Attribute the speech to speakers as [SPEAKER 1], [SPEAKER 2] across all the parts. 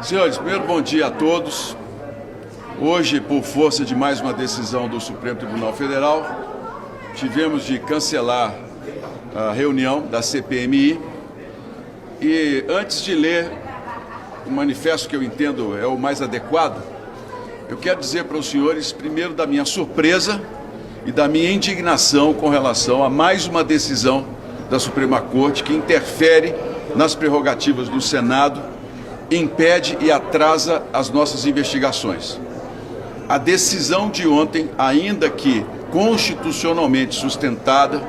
[SPEAKER 1] Senhores, primeiro bom dia a todos. Hoje, por força de mais uma decisão do Supremo Tribunal Federal, tivemos de cancelar a reunião da CPMI. E antes de ler o manifesto que eu entendo é o mais adequado, eu quero dizer para os senhores, primeiro, da minha surpresa e da minha indignação com relação a mais uma decisão da Suprema Corte que interfere nas prerrogativas do Senado, impede e atrasa as nossas investigações. A decisão de ontem, ainda que constitucionalmente sustentada,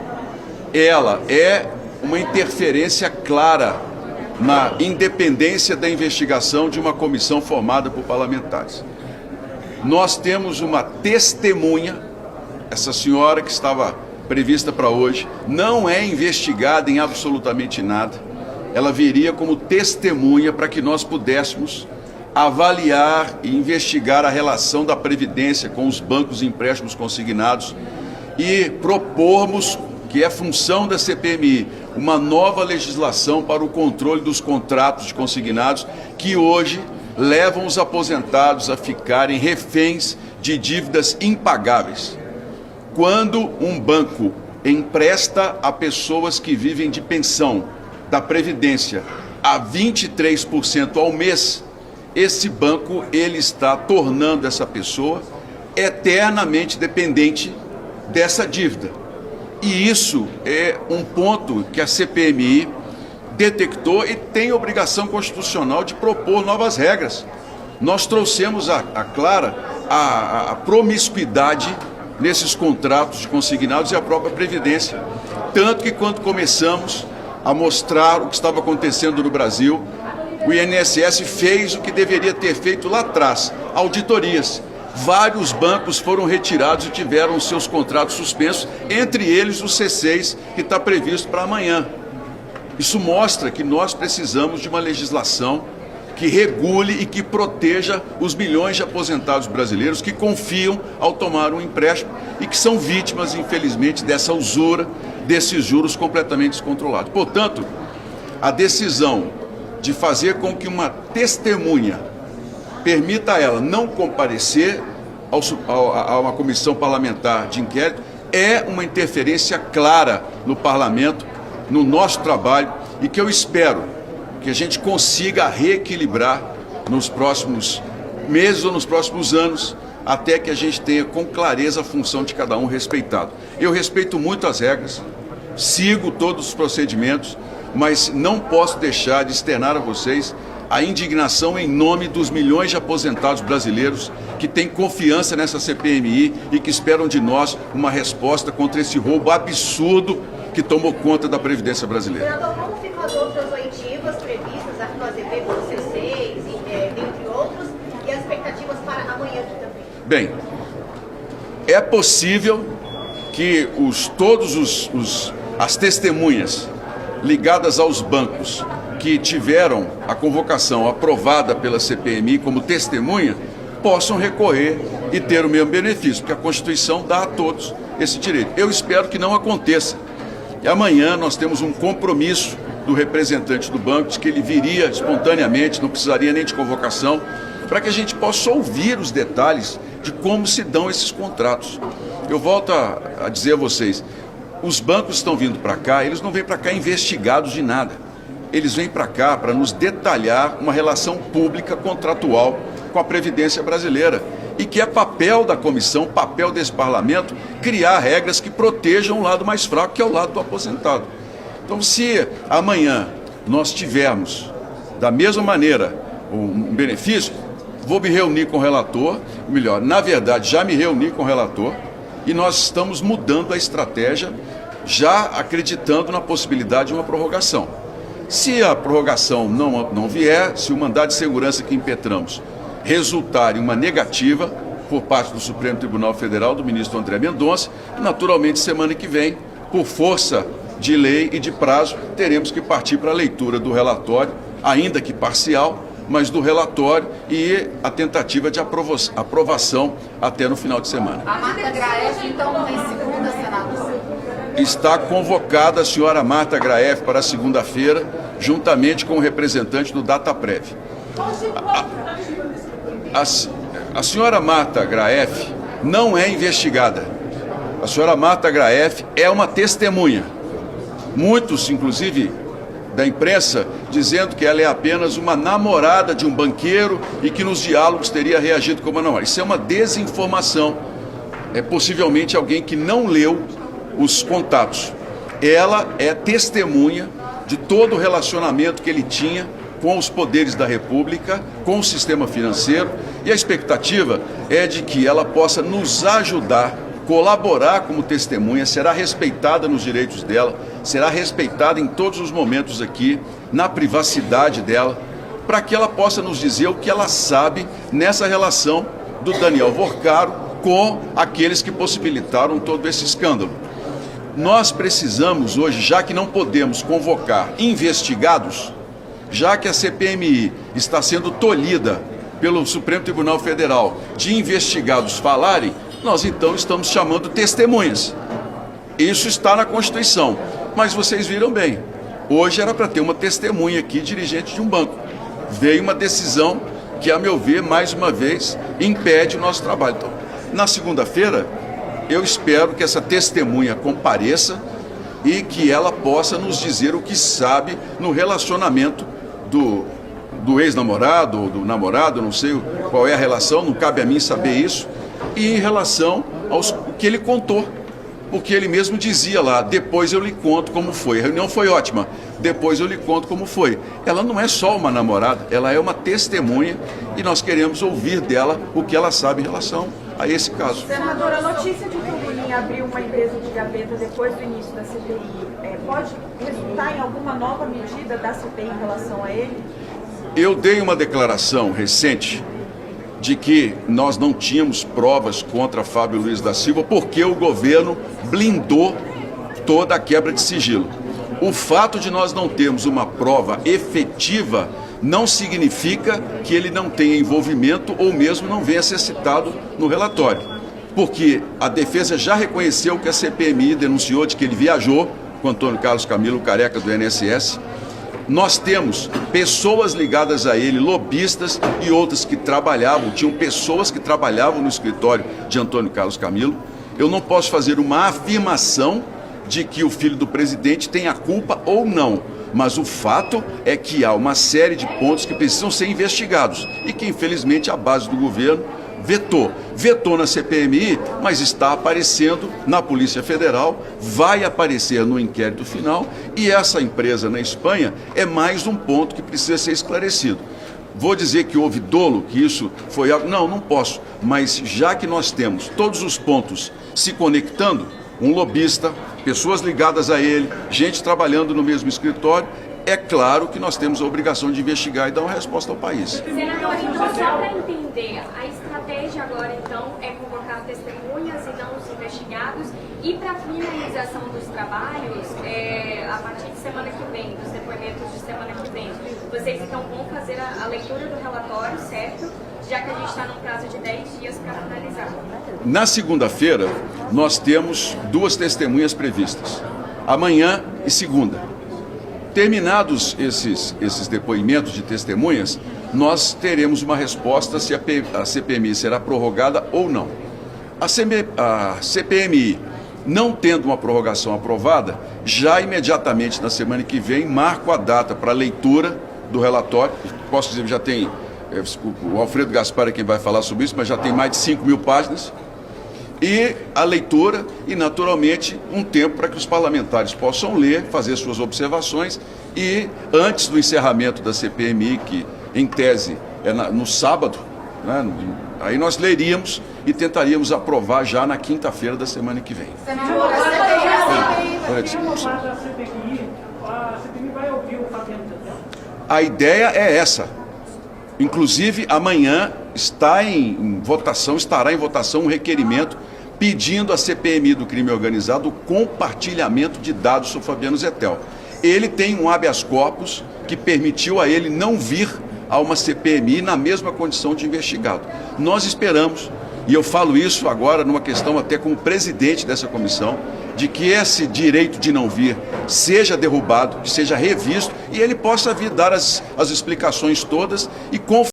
[SPEAKER 1] ela é uma interferência clara na independência da investigação de uma comissão formada por parlamentares. Nós temos uma testemunha, essa senhora que estava prevista para hoje, não é investigada em absolutamente nada. Ela viria como testemunha para que nós pudéssemos avaliar e investigar a relação da Previdência com os bancos e empréstimos consignados e propormos, que é função da CPMI, uma nova legislação para o controle dos contratos de consignados que hoje levam os aposentados a ficarem reféns de dívidas impagáveis. Quando um banco empresta a pessoas que vivem de pensão da Previdência a 23% ao mês, esse banco ele está tornando essa pessoa eternamente dependente dessa dívida. E isso é um ponto que a CPMI detectou e tem obrigação constitucional de propor novas regras. Nós trouxemos a clara a promiscuidade nesses contratos de consignados e a própria Previdência. Tanto que quando começamos a mostrar o que estava acontecendo no Brasil, o INSS fez o que deveria ter feito lá atrás, auditorias. Vários bancos foram retirados e tiveram seus contratos suspensos, entre eles o C6, que está previsto para amanhã. Isso mostra que nós precisamos de uma legislação que regule e que proteja os milhões de aposentados brasileiros que confiam ao tomar um empréstimo e que são vítimas, infelizmente, dessa usura, desses juros completamente descontrolados. Portanto, a decisão de fazer com que uma testemunha permita a ela não comparecer a uma comissão parlamentar de inquérito é uma interferência clara no parlamento, no nosso trabalho, e que eu espero que a gente consiga reequilibrar nos próximos meses ou nos próximos anos, até que a gente tenha com clareza a função de cada um respeitado. Eu respeito muito as regras, sigo todos os procedimentos, mas não posso deixar de externar a vocês a indignação em nome dos milhões de aposentados brasileiros que têm confiança nessa CPMI e que esperam de nós uma resposta contra esse roubo absurdo que tomou conta da Previdência brasileira.
[SPEAKER 2] Senador, como ficam as outras oitivas previstas, a do AZP com o C6, dentre outros, e as expectativas para amanhã aqui também?
[SPEAKER 1] Bem, é possível que as testemunhas ligadas aos bancos que tiveram a convocação aprovada pela CPMI como testemunha possam recorrer e ter o mesmo benefício, porque a Constituição dá a todos esse direito. Eu espero que não aconteça. E amanhã nós temos um compromisso do representante do banco de que ele viria espontaneamente, não precisaria nem de convocação, para que a gente possa ouvir os detalhes de como se dão esses contratos. Eu volto a dizer a vocês, os bancos estão vindo para cá, eles não vêm para cá investigados de nada. Eles vêm para cá para nos detalhar uma relação pública contratual com a Previdência brasileira. E que é papel da comissão, papel desse parlamento, criar regras que protejam o lado mais fraco, que é o lado do aposentado. Então, se amanhã nós tivermos, da mesma maneira, um benefício, vou me reunir com o relator, melhor, na verdade, já me reuni com o relator, e nós estamos mudando a estratégia, já acreditando na possibilidade de uma prorrogação. Se a prorrogação não vier, se o mandado de segurança que impetramos resultar em uma negativa por parte do Supremo Tribunal Federal, do ministro André Mendonça, naturalmente, semana que vem, por força de lei e de prazo, teremos que partir para a leitura do relatório, ainda que parcial, mas do relatório e a tentativa de aprovação até no final de semana.
[SPEAKER 3] A Marta Graef, então, em segunda, senador?
[SPEAKER 1] Está convocada a senhora Marta Graef para segunda-feira, juntamente com o representante do Dataprev. A senhora Marta Graeff não é investigada. A senhora Marta Graeff é uma testemunha. Muitos, inclusive, da imprensa, dizendo que ela é apenas uma namorada de um banqueiro e que nos diálogos teria reagido como uma namorada. Isso é uma desinformação. É possivelmente alguém que não leu os contatos. Ela é testemunha de todo o relacionamento que ele tinha com os poderes da República, com o sistema financeiro, e a expectativa é de que ela possa nos ajudar, colaborar como testemunha, será respeitada nos direitos dela, será respeitada em todos os momentos aqui, na privacidade dela, para que ela possa nos dizer o que ela sabe nessa relação do Daniel Vorcaro com aqueles que possibilitaram todo esse escândalo. Nós precisamos hoje, já que não podemos convocar investigados, já que a CPMI está sendo tolhida pelo Supremo Tribunal Federal de investigados falarem, nós então estamos chamando testemunhas. Isso está na Constituição, mas vocês viram bem, hoje era para ter uma testemunha aqui, dirigente de um banco. Veio uma decisão que, a meu ver, mais uma vez, impede o nosso trabalho. Então, na segunda-feira, eu espero que essa testemunha compareça e que ela possa nos dizer o que sabe no relacionamento do ex-namorado ou do namorado, não sei qual é a relação, não cabe a mim saber isso, e em relação ao que ele contou, porque ele mesmo dizia lá, depois eu lhe conto como foi. A reunião foi ótima, depois eu lhe conto como foi. Ela não é só uma namorada, ela é uma testemunha e nós queremos ouvir dela o que ela sabe em relação a esse caso.
[SPEAKER 4] Senadora, a notícia de que o Bonin abriu uma empresa de gaveta depois do início da CPI, pode resultar em alguma nova medida da CPI em relação a ele?
[SPEAKER 1] Eu dei uma declaração recente de que nós não tínhamos provas contra Fábio Luiz da Silva porque o governo blindou toda a quebra de sigilo. O fato de nós não termos uma prova efetiva não significa que ele não tenha envolvimento ou mesmo não venha a ser citado no relatório. Porque a defesa já reconheceu que a CPMI denunciou de que ele viajou com Antônio Carlos Camilo, careca do INSS. Nós temos pessoas ligadas a ele, lobistas e outras que trabalhavam, tinham pessoas que trabalhavam no escritório de Antônio Carlos Camilo. Eu não posso fazer uma afirmação de que o filho do presidente tem a culpa ou não, mas o fato é que há uma série de pontos que precisam ser investigados e que, infelizmente, a base do governo vetou na CPMI, mas está aparecendo na Polícia Federal, vai aparecer no inquérito final, e essa empresa na Espanha é mais um ponto que precisa ser esclarecido. Vou dizer que houve dolo, que isso foi algo... Não posso, mas já que nós temos todos os pontos se conectando, um lobista, pessoas ligadas a ele, gente trabalhando no mesmo escritório, é claro que nós temos a obrigação de investigar e dar uma resposta ao país.
[SPEAKER 5] Senador, então, só para entender, a estratégia agora, então, é convocar testemunhas e não os investigados, e para a finalização dos trabalhos, a partir de semana que vem, dos depoimentos de semana que vem, vocês então vão fazer a leitura do relatório, certo? Já que a gente está num prazo de 10 dias para finalizar.
[SPEAKER 1] Na segunda-feira, nós temos duas testemunhas previstas, amanhã e segunda. Terminados esses depoimentos de testemunhas, nós teremos uma resposta se a CPMI será prorrogada ou não. A CPMI, não tendo uma prorrogação aprovada, já imediatamente na semana que vem, marco a data para a leitura do relatório. Posso dizer que já tem, o Alfredo Gaspar é quem vai falar sobre isso, mas já tem mais de 5.000 páginas. E a leitura e, naturalmente, um tempo para que os parlamentares possam ler, fazer suas observações e, antes do encerramento da CPMI, que em tese é no sábado, né, aí nós leríamos e tentaríamos aprovar já na quinta-feira da semana que vem. A ideia é essa. Inclusive, amanhã estará em votação um requerimento pedindo à CPMI do crime organizado o compartilhamento de dados sobre Fabiano Zettel. Ele tem um habeas corpus que permitiu a ele não vir a uma CPMI na mesma condição de investigado. Nós esperamos, e eu falo isso agora numa questão até como presidente dessa comissão, de que esse direito de não vir seja derrubado, que seja revisto e ele possa vir dar as explicações todas e